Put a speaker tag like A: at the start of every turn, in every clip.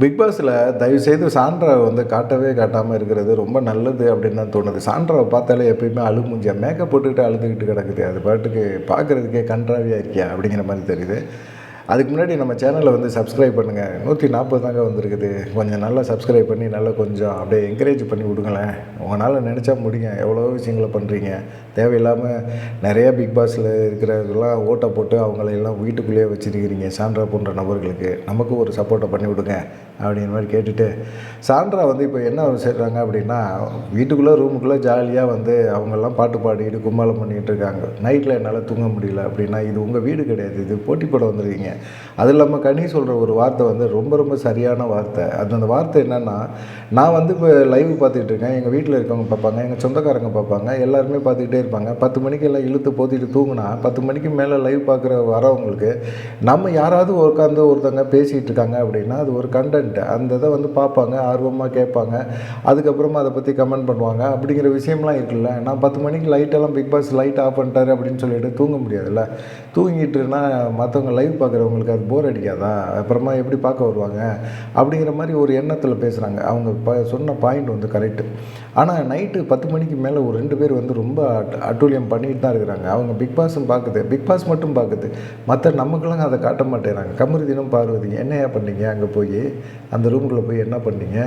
A: Big பாஸில் தயவுசெய்து சாண்ட்ராவை வந்து காட்டவே காட்டாமல் இருக்கிறது ரொம்ப நல்லது அப்படின்னு தான் தோணுது. சாண்ட்ராவை பார்த்தாலே எப்பயுமே அழுமூஞ்சியா மேக்கப் போட்டுக்கிட்டு அழுதுகிட்டு கிடக்குது. அது பாட்டுக்கு பார்க்குறதுக்கே கன்றாவியாக இருக்கியா அப்படிங்கிற மாதிரி தெரியுது. அதுக்கு முன்னாடி நம்ம சேனலை வந்து சப்ஸ்கிரைப் பண்ணுங்கள். 140 தாங்க வந்திருக்குது. கொஞ்சம் நல்லா சப்ஸ்கிரைப் பண்ணி நல்லா கொஞ்சம் அப்படியே என்கரேஜ் பண்ணி விடுங்களேன். உங்களால் நினச்சா முடியுங்க. எவ்வளோ விஷயங்களை பண்ணுறீங்க. தேவையில்லாமல் நிறைய பிக் பாஸில் இருக்கிறதெல்லாம் ஓட்டை போட்டு அவங்களையெல்லாம் வீட்டுக்குள்ளேயே வச்சுருக்கிறீங்க. சாண்ட்ரா போன்ற நபர்களுக்கு நமக்கு ஒரு சப்போர்ட்டை பண்ணி விடுங்க அப்படிங்கிற மாதிரி கேட்டுட்டு, சாண்ட்ரா வந்து இப்போ என்ன செய்கிறாங்க அப்படின்னா, வீட்டுக்குள்ளே ரூமுக்குள்ளே ஜாலியாக வந்து அவங்கெல்லாம் பாட்டு பாடிக்கிட்டு கும்மாளம் பண்ணிக்கிட்டு இருக்காங்க. நைட்டில் என்னால் தூங்க முடியல அப்படின்னா, இது உங்கள் வீடு கிடையாது, இது போட்டி போட வந்துருக்கீங்க. அது இல்லாமல் கனி சொல்கிற ஒரு வார்த்தை வந்து ரொம்ப ரொம்ப சரியான வார்த்தை. அந்த வார்த்தை என்னென்னா, நான் வந்து இப்போ லைவ் பார்த்துக்கிட்டு இருக்கேன், எங்கள் வீட்டில் இருக்கவங்க பார்ப்பாங்க, எங்கள் சொந்தக்காரங்க பார்ப்பாங்க, எல்லாருமே பார்த்துக்கிட்டே இருப்பாங்க. 10 மணிக்கு எல்லாம் இழுத்து போத்திட்டு தூங்கினா 10 மணிக்கு மேலே லைவ் பார்க்குற வரவங்களுக்கு நம்ம யாராவது உட்காந்து ஒருத்தங்க பேசிகிட்டு இருக்காங்க அப்படின்னா அது ஒரு கண்டென்ட். அந்த இதை வந்து பார்ப்பாங்க, ஆர்வமாக கேட்பாங்க, அதுக்கப்புறமா அதை பற்றி கமெண்ட் பண்ணுவாங்க. அப்படிங்கிற விஷயம்லாம் இருக்குல்ல. நான் 10 மணிக்கு லைட்டெல்லாம் பிக் பாஸ் லைட் ஆஃப் பண்ணிட்டாரு அப்படின்னு சொல்லிட்டு தூங்க முடியாதுல்ல. தூங்கிட்டுனா மற்றவங்க லைவ் பார்க்குறவங்களுக்கு அது போர் அடிக்காதா, அப்புறமா எப்படி பார்க்க வருவாங்க அப்படிங்கிற மாதிரி ஒரு எண்ணத்தில் பேசுகிறாங்க. அவங்க சொன்ன பாயிண்ட் வந்து கரெக்டு. ஆனால் நைட்டு 10 மணிக்கு மேலே ஒரு 2 பேர் வந்து ரொம்ப அட்டூழியம் பண்ணிட்டு தான் இருக்கிறாங்க. அவங்க பிக் பாஸும் பார்க்குது, பிக் பாஸ் மட்டும் பார்க்குது, மற்ற நமக்கெல்லாம் அதை காட்ட மாட்டேறாங்க. கமருதீனும் பார்வதி என்னையா பண்ணீங்க, அங்கே போய் அந்த ரூமுக்குள்ளே போய் என்ன பண்ணீங்க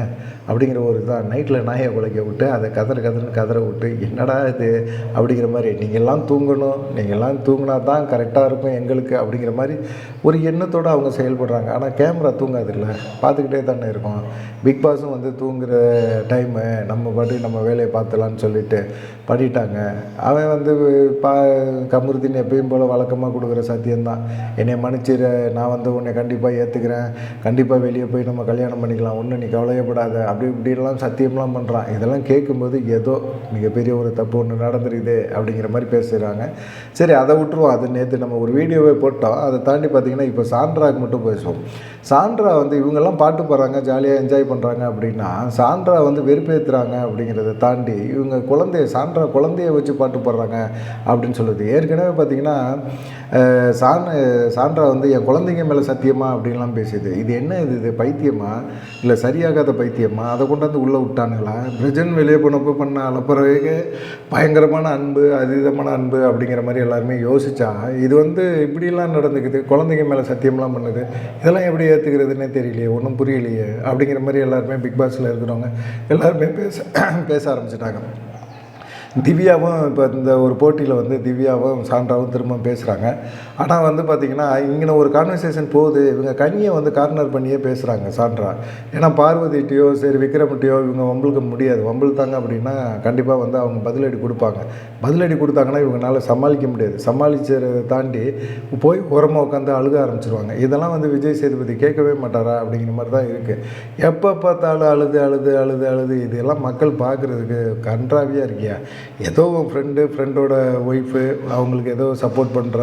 A: அப்படிங்கிற ஒரு இதான். நைட்டில் நாயை குலைக்க விட்டு அதை கதறன்னு கதற விட்டு என்னடா இது அப்படிங்கிற மாதிரி, நீங்கள்லாம் தூங்கணும், நீங்கள்லாம் தூங்கினா தான் கரெக்டாக இருக்கும் எங்களுக்கு அப்படிங்கிற மாதிரி ஒரு எண்ணத்தோடு அவங்க செயல்படுறாங்க. ஆனால் கேமரா தூங்காதுல்ல, பார்த்துக்கிட்டே தானே இருக்கும். பிக் பாஸும் வந்து தூங்குகிற டைமு நம்ம பாட்டு நம்ம வேலையை பார்த்துலான்னு சொல்லிட்டு பண்ணிட்டாங்க. அவன் வந்து கமருதீன் எப்பயும் போல் வழக்கமாக கொடுக்குற சத்தியம்தான், என்னை மன்னிச்சிரு, நான் வந்து உன்னை கண்டிப்பாக ஏற்றுக்கிறேன், கண்டிப்பாக வெளியே போய் நம்ம கல்யாணம் பண்ணிக்கலாம், ஒன்றும் நீ கவலையப்படாத அப்படி இப்படிலாம் சத்தியம்லாம் பண்ணுறான். இதெல்லாம் கேட்கும்போது ஏதோ மிகப்பெரிய ஒரு தப்பு ஒன்று நடந்துருக்குது அப்படிங்கிற மாதிரி பேசுகிறாங்க. சரி, அதை விட்டுருவோம். அது நேற்று நம்ம ஒரு வீடியோவே போட்டோம். அதை தாண்டி பார்த்திங்கன்னா இப்போ சாண்ட்ராக்கு மட்டும் பேசுவோம். சாண்ட்ரா வந்து இவங்கெல்லாம் பாட்டு பாடுறாங்க, ஜாலியாக என்ஜாய் பண்ணுறாங்க அப்படின்னா சாண்ட்ரா வந்து வெறுப்பேற்றுறாங்க அப்படிங்கிறத தாண்டி இவங்க குழந்தைய வச்சு பாட்டு பாடுறாங்க அப்படின்னு சொல்லுது. ஏற்கனவே பார்த்திங்கன்னா சாண்ட்ரா வந்து என் குழந்தைங்க மேலே சத்தியமா அப்படின்லாம் பேசுது. இது என்ன இது பைத்தியமா இல்லை சரியாகாத பைத்தியமா, அதை கொண்டாந்து உள்ளே விட்டானுங்களா? பிரஜன் வெளியே போனப்போ பண்ண அலப்புறவே பயங்கரமான அன்பு, அதீதமான அன்பு அப்படிங்கிற மாதிரி எல்லாருமே யோசித்தா இது வந்து இப்படிலாம் நடந்துக்குது. குழந்தைங்க மேலே சத்தியம்லாம் பண்ணுது. இதெல்லாம் எப்படி ஏற்றுக்கிறதுனே தெரியலையே, ஒன்றும் புரியலையே அப்படிங்கிற மாதிரி எல்லாருமே பிக் பாஸில் இருக்கிறவங்க எல்லாருமே பேச ஆரம்பிச்சிட்டாங்க. திவ்யாவும் இப்போ இந்த ஒரு போட்டியில் வந்து திவ்யாவும் சாண்ட்ராவும் திரும்ப பேசுகிறாங்க. ஆனால் வந்து பார்த்திங்கன்னா இங்கே ஒரு கான்வர்சேஷன் போகுது. இவங்க கனியை வந்து கார்னர் பண்ணியே பேசுகிறாங்க சாண்ட்ரா. ஏன்னா பார்வதிட்டையோ சரி விக்ரம்கிட்டையோ இவங்க வம்பளுக்கு முடியாது. வம்பளுத்தாங்க அப்படின்னா கண்டிப்பாக வந்து அவங்க பதிலடி கொடுப்பாங்க. பதிலடி கொடுத்தாங்கன்னா இவங்களால சமாளிக்க முடியாது. சமாளிச்சதை தாண்டி போய் ஓரமாக உட்காந்து அழுக ஆரம்பிச்சிருவாங்க. இதெல்லாம் வந்து விஜய் சேதுபதி கேட்கவே மாட்டாரா அப்படிங்கிற மாதிரி தான் இருக்குது. எப்போ பார்த்தாலும் அழுது இதெல்லாம் மக்கள் பார்க்குறதுக்கு கன்றாவியாக இருக்கியா? ஏதோ ஃப்ரெண்டோட ஒய்ஃபு அவங்களுக்கு ஏதோ சப்போர்ட் பண்ணுற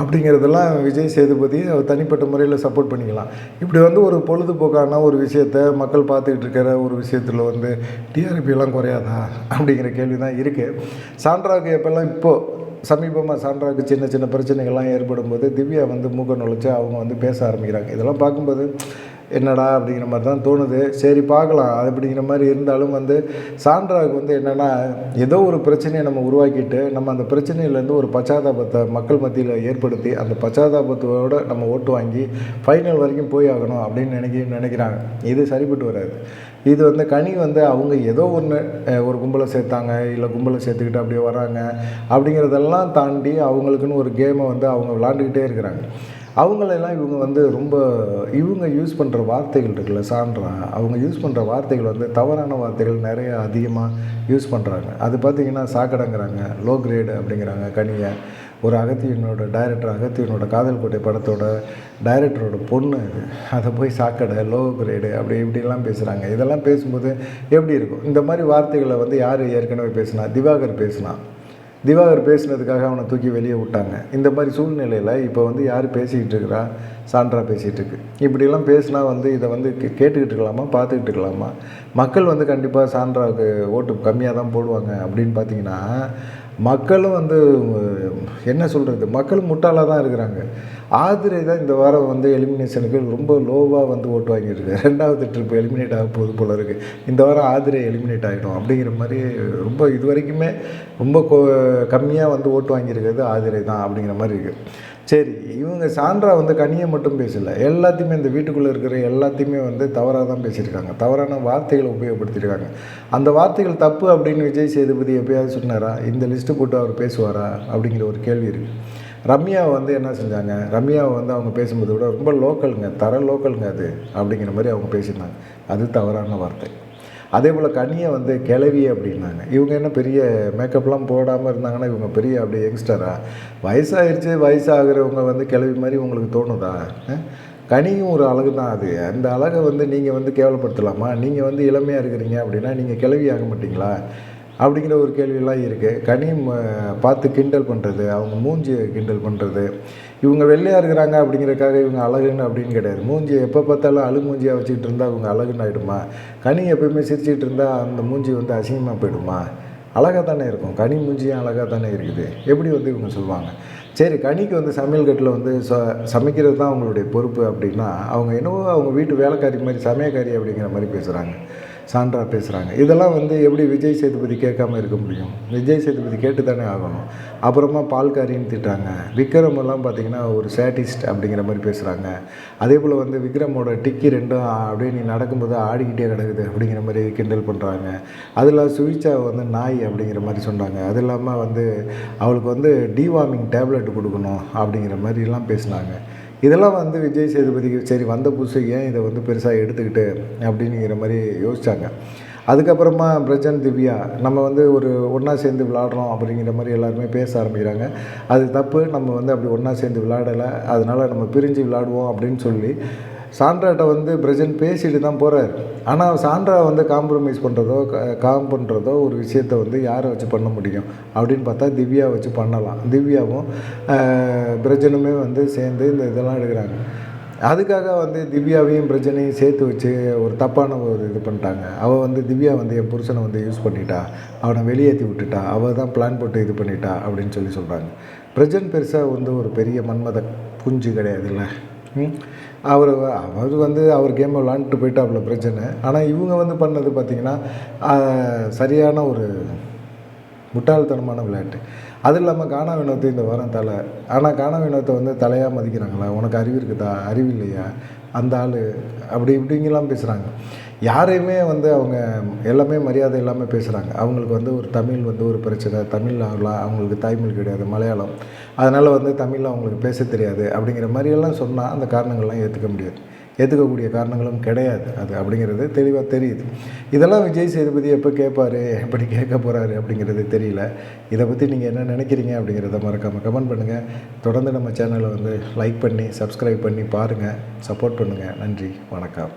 A: அப்படிங்கிறதெல்லாம் விஜய் சேதுபதி அவர் தனிப்பட்ட முறையில் சப்போர்ட் பண்ணிக்கலாம். இப்படி வந்து ஒரு பொழுதுபோக்கான ஒரு விஷயத்தை மக்கள் பார்த்துக்கிட்டு இருக்கிற ஒரு விஷயத்தில் வந்து டிஆர்பியெல்லாம் குறையாதா அப்படிங்கிற கேள்வி தான் இருக்குது. சாண்ட்ராவுக்கு எப்போல்லாம் இப்போது சமீபமாக சாண்ட்ராவுக்கு சின்ன சின்ன பிரச்சனைகள்லாம் ஏற்படும் போது திவ்யா வந்து மூக்க நுழைச்சி அவங்க வந்து பேச ஆரம்பிக்கிறாங்க. இதெல்லாம் பார்க்கும்போது என்னடா அப்படிங்கிற மாதிரி தான் தோணுது. சரி பார்க்கலாம் அது அப்படிங்கிற மாதிரி இருந்தாலும் வந்து சாண்ட்ராவுக்கு வந்து என்னென்னா ஏதோ ஒரு பிரச்சனையை நம்ம உருவாக்கிட்டு நம்ம அந்த பிரச்சனையிலேருந்து ஒரு பச்சாதாபத்தை மக்கள் மத்தியில் ஏற்படுத்தி அந்த பச்சாதாபத்தோடு நம்ம ஓட்டு வாங்கி ஃபைனல் வரைக்கும் போய் ஆகணும் அப்படின்னு நினைக்கிறாங்க. இது சரிப்பட்டு வராது. இது வந்து கனி வந்து அவங்க ஏதோ ஒரு கும்பலை சேர்த்தாங்க, இல்லை கும்பலை சேர்த்துக்கிட்டு அப்படியே வராங்க அப்படிங்கிறதெல்லாம் தாண்டி அவங்களுக்குன்னு ஒரு கேமை வந்து அவங்க விளாண்டுக்கிட்டே இருக்கிறாங்க. அவங்களெல்லாம் இவங்க வந்து ரொம்ப இவங்க யூஸ் பண்ணுற வார்த்தைகள் இருக்குல்ல சாண்ட்ரா, அவங்க யூஸ் பண்ணுற வார்த்தைகள் வந்து தவறான வார்த்தைகள் நிறைய அதிகமாக யூஸ் பண்ணுறாங்க. அது பார்த்திங்கன்னா சாக்கடைங்கிறாங்க, லோ கிரேடு அப்படிங்கிறாங்க கனியை. ஒரு அகத்தியனோட காதல் கோட்டை படத்தோட டைரக்டரோட பொண்ணு அதை போய் சாக்கடை, லோ கிரேடு அப்படி இப்படிலாம் பேசுகிறாங்க. இதெல்லாம் பேசும்போது எப்படி இருக்கும்? இந்த மாதிரி வார்த்தைகளை வந்து யார் ஏற்கனவே பேசினா? திவாகர் பேசினதுக்காக அவனை தூக்கி வெளியே விட்டாங்க. இந்த மாதிரி சூழ்நிலையில் இப்போ வந்து யார் பேசிக்கிட்டு இருக்கிறா? சாண்ட்ரா பேசிகிட்டு இருக்கு. இப்படிலாம் பேசினா வந்து இதை வந்து கேட்டுக்கிட்டு இருக்கலாமா, பார்த்துக்கிட்டு இருக்கலாமா? மக்கள் வந்து கண்டிப்பாக சாண்ட்ராவுக்கு ஓட்டு கம்மியாக தான் போடுவாங்க அப்படின்னு பார்த்தீங்கன்னா மக்களும் வந்து என்ன சொல்கிறது, மக்களும் முட்டாளாக தான் இருக்கிறாங்க. ஆதிரை தான் இந்த வாரம் வந்து எலிமினேஷனுக்கு ரொம்ப லோவாக வந்து ஓட்டு வாங்கியிருக்கு. 2வது ட்ரிப் எலிமினேட் ஆக போகுது போல இருக்குது. இந்த வாரம் ஆதிரை எலிமினேட் ஆகிடும் அப்படிங்கிற மாதிரி ரொம்ப இது வரைக்குமே ரொம்ப கம்மியாக வந்து ஓட்டு வாங்கியிருக்கிறது ஆதிரை தான் அப்படிங்கிற மாதிரி இருக்குது. சரி, இவங்க சாண்ட்ரா வந்து கனியை மட்டும் பேசலை, எல்லாத்தையுமே இந்த வீட்டுக்குள்ளே இருக்கிற எல்லாத்தையுமே வந்து தவறாக தான் பேசியிருக்காங்க. தவறான வார்த்தைகளை உபயோகப்படுத்தியிருக்காங்க. அந்த வார்த்தைகள் தப்பு அப்படின்னு விஜய் சேதுபதி எப்பயாவது சொன்னாரா? இந்த லிஸ்ட்டு போட்டு அவர் பேசுவாரா அப்படிங்கிற ஒரு கேள்வி இருக்குது. ரம்யாவை வந்து என்ன செஞ்சாங்க, ரம்யாவை வந்து அவங்க பேசும்போது விட ரொம்ப லோக்கலுங்க, லோக்கலுங்க அது அப்படிங்கிற மாதிரி அவங்க பேசியிருந்தாங்க. அது தவறான வார்த்தை. அதே போல் கனியை வந்து கிளவி அப்படின்னாங்க. இவங்க என்ன பெரிய மேக்கப்லாம் போடாமல் இருந்தாங்கன்னா இவங்க பெரிய அப்படியே யங்ஸ்டரா? வயசாகிடுச்சு, வயசாகிறவங்க வந்து கிளவி மாதிரி உங்களுக்கு தோணுதா? கனியும் ஒரு அழகு தான் அது. அந்த அழகை வந்து நீங்கள் வந்து கேவலப்படுத்தலாமா? நீங்கள் வந்து இளமையாக இருக்கிறீங்க அப்படின்னா நீங்கள் கிளவி ஆக மாட்டிங்களா அப்படிங்கிற ஒரு கேள்வியெல்லாம் இருக்குது. கனியும் பார்த்து கிண்டல் பண்ணுறது, அவங்க மூஞ்சியை கிண்டல் பண்ணுறது, இவங்க வெள்ளையாக இருக்கிறாங்க அப்படிங்கிறதுக்காக இவங்க அழகுன்னு அப்படின்னு கிடையாது. மூஞ்சி எப்போ பார்த்தாலும் அழகு மூஞ்சியாக வச்சுக்கிட்டு இருந்தால் அவங்க அழகுன்னு ஆகிடுமா? கனி எப்போயுமே சிரிச்சிக்கிட்டு இருந்தால் அந்த மூஞ்சி வந்து அசிங்கமாக போயிடுமா? அழகாக தானே இருக்கும். கனி மூஞ்சியும் அழகாக தானே இருக்குது. எப்படி வந்து இவங்க சொல்லுவாங்க? சரி, கனிக்கு வந்து சமையல் கட்டில் வந்து சமைக்கிறது தான் அவங்களுடைய பொறுப்பு அப்படின்னா அவங்க என்னவோ அவங்க வீட்டு வேலைக்காரி மாதிரி சமையக்காரி அப்படிங்கிற மாதிரி பேசுகிறாங்க, சான்றா பேசுகிறாங்க. இதெல்லாம் வந்து எப்படி விஜய் சேதுபதி கேட்காம இருக்க முடியும்? விஜய் சேதுபதி கேட்டு தானே ஆகணும். அப்புறமா பால்காரின்னு திட்டாங்க. விக்ரம் எல்லாம் பார்த்திங்கன்னா ஒரு சேட்டிஸ்ட் அப்படிங்கிற மாதிரி பேசுகிறாங்க. அதே போல் வந்து விக்ரமோட டிக்கி ரெண்டும் அப்படியே நீ நடக்கும்போது ஆடிக்கிட்டே கிடக்குது அப்படிங்கிற மாதிரி கிண்டல் பண்ணுறாங்க. அதில் சுவிச்சா வந்து நாய் அப்படிங்கிற மாதிரி சொன்னாங்க. அது இல்லாமல் வந்து அவளுக்கு வந்து டிவார்மிங் டேப்லெட் கொடுக்கணும் அப்படிங்கிற மாதிரிலாம் பேசினாங்க. இதெல்லாம் வந்து விஜய் சேதுபதிக்கு சரி வந்த புதுசு ஏன் இதை வந்து பெருசாக எடுத்துக்கிட்டு அப்படிங்கிற மாதிரி யோசித்தாங்க. அதுக்கப்புறமா பிரஜன், திவ்யா நம்ம வந்து ஒரு ஒன்றா சேர்ந்து விளாட்றோம் அப்படிங்கிற மாதிரி எல்லாருமே பேச ஆரம்பிக்கிறாங்க. அது தப்பு, நம்ம வந்து அப்படி ஒன்றா சேர்ந்து விளாடலை, அதனால் நம்ம பிரிஞ்சு விளாடுவோம் அப்படின்னு சொல்லி சாண்ட்ராட்ட வந்து பிரஜன் பேசிட்டு தான் போகிறார். ஆனால் சாண்ட்ரா வந்து காம்ப்ரமைஸ் பண்ணுறதோ ஒரு விஷயத்தை வந்து யாரை வச்சு பண்ண முடியும் அப்படின்னு பார்த்தா திவ்யா வச்சு பண்ணலாம். திவ்யாவும் பிரஜனுமே வந்து சேர்ந்து இந்த இதெல்லாம் எடுக்கிறாங்க. அதுக்காக வந்து திவ்யாவையும் பிரஜனையும் சேர்த்து வச்சு ஒரு தப்பான ஒரு இது பண்ணிட்டாங்க. அவள் வந்து திவ்யா வந்து என் புருஷனை வந்து யூஸ் பண்ணிட்டா, அவனை வெளியேற்றி விட்டுட்டா, அவள் தான் பிளான் போட்டு இது பண்ணிட்டா அப்படின்னு சொல்கிறாங்க. பிரஜன் பெருசாக வந்து ஒரு பெரிய மன்மத குஞ்சு கிடையாதுல்ல. அவர் வந்து அவர் கேமை விளாண்டுட்டு போயிட்டாப்புல பிரச்சனை. ஆனால் இவங்க வந்து பண்ணது பார்த்திங்கன்னா சரியான ஒரு முட்டாள்தனமான விளையாட்டு. அது இல்லாமல் கானா வினோத்தை இந்த வாரம் தலை. ஆனால் கானா வினோத்தை வந்து தலையாக மதிக்கிறாங்களா? உனக்கு அறிவு இருக்குதா, அறிவு இல்லையா, அந்த ஆள் அப்படி இப்படிங்கெல்லாம் பேசுகிறாங்க. யாரையுமே வந்து அவங்க எல்லாமே மரியாதை இல்லாமல் பேசுகிறாங்க. அவங்களுக்கு வந்து ஒரு தமிழ் வந்து ஒரு பிரச்சனை, தமிழ் அவங்களுக்கு தாய்மொழி கிடையாது, மலையாளம், அதனால் வந்து தமிழில் அவங்களுக்கு பேச தெரியாது அப்படிங்கிற மாதிரியெல்லாம் சொன்னால் அந்த காரணங்கள்லாம் ஏற்றுக்க முடியாது, ஏற்றுக்கக்கூடிய காரணங்களும் கிடையாது அது அப்படிங்கிறது தெளிவாக தெரியுது. இதெல்லாம் விஜய் சேதுபதி எப்போ கேட்பார், எப்படி கேட்க போகிறாரு அப்படிங்கிறது தெரியல. இதை பற்றி நீங்கள் என்ன நினைக்கிறீங்க அப்படிங்கிறத மறக்காமல் கமெண்ட் பண்ணுங்கள். தொடர்ந்து நம்ம சேனலை வந்து லைக் பண்ணி சப்ஸ்கிரைப் பண்ணி பாருங்கள், சப்போர்ட் பண்ணுங்கள். நன்றி, வணக்கம்.